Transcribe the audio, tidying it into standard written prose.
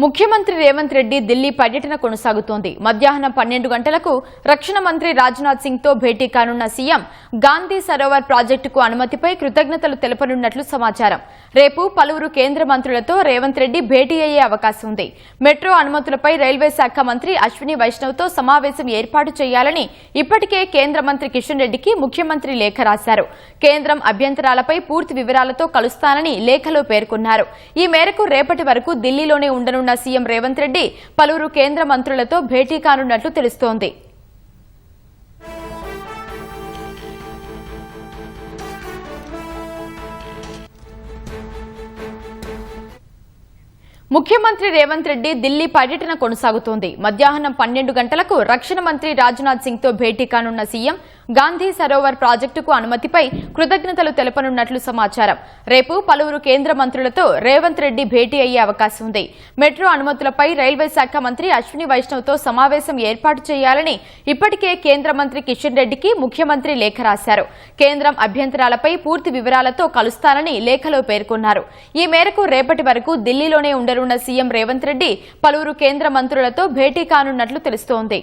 ముఖ్యమంత్రి రేవంత్ రెడ్డి ఢిల్లీ పర్యటన కొనసాగుతోంది. మధ్యాహ్నం 12 గంటలకు రక్షణ మంత్రి రాజ్నాథ్ సింగ్ తో భేటీ కానున్న సీఎం గాంధీ సరోవర్ ప్రాజెక్టుకు అనుమతిపై కృతజ్ఞతలు తెలపనున్నట్లు సమాచారం. రేపు పలువురు కేంద్ర మంత్రులతో రేవంత్ రెడ్డి భేటీ అయ్యే అవకాశం ఉంది. మెట్రో అనుమతులపై రైల్వే శాఖ మంత్రి అశ్విని వైష్ణవ్ తో సమావేశం ఏర్పాటు చేయాలని ఇప్పటికే కేంద్ర మంత్రి కిషన్ రెడ్డికి ముఖ్యమంత్రి లేఖ రాశారు. కేంద్రం అభ్యంతరాలపై పూర్తి వివరాలతో కలుస్తానని లేఖలో పేర్కొన్నారు. ఈ మేరకు రేపటి వరకు ఢిల్లీలోనే ఉండనున్న సీఎం రేవంత్ రెడ్డి పలువురు కేంద్ర మంత్రులతో భేటీ కానున్నట్లు తెలుస్తోంది. ముఖ్యమంత్రి రేవంత్ రెడ్డి ఢిల్లీ పర్యటన కొనసాగుతోంది. మధ్యాహ్నం 12 గంటలకు రక్షణ మంత్రి రాజ్నాథ్ సింగ్ తో భేటీ కానున్న సీఎం గాంధీ సరోవర్ ప్రాజెక్టుకు అనుమతిపై కృతజ్ఞతలు తెలపనున్నట్లు సమాచారం. రేపు పలువురు కేంద్ర మంత్రులతో రేవంత్ రెడ్డి భేటీ అయ్యే అవకాశం ఉంది. మెట్రో అనుమతులపై రైల్వే శాఖ మంత్రి అశ్విని వైష్ణవ్ తో సమావేశం ఏర్పాటు చేయాలని ఇప్పటికే కేంద్ర మంత్రి కిషన్ రెడ్డికి ముఖ్యమంత్రి లేఖ రాశారు. కేంద్రం అభ్యంతరాలపై పూర్తి వివరాలతో కలుస్తానని లేఖలో పేర్కొన్నారు. ఈ మేరకు రేపటి వరకు ఢిల్లీలోనే ఉండనున్న సీఎం రేవంత్ రెడ్డి పలువురు కేంద్ర మంత్రులతో భేటీ కానున్నట్లు తెలుస్తోంది.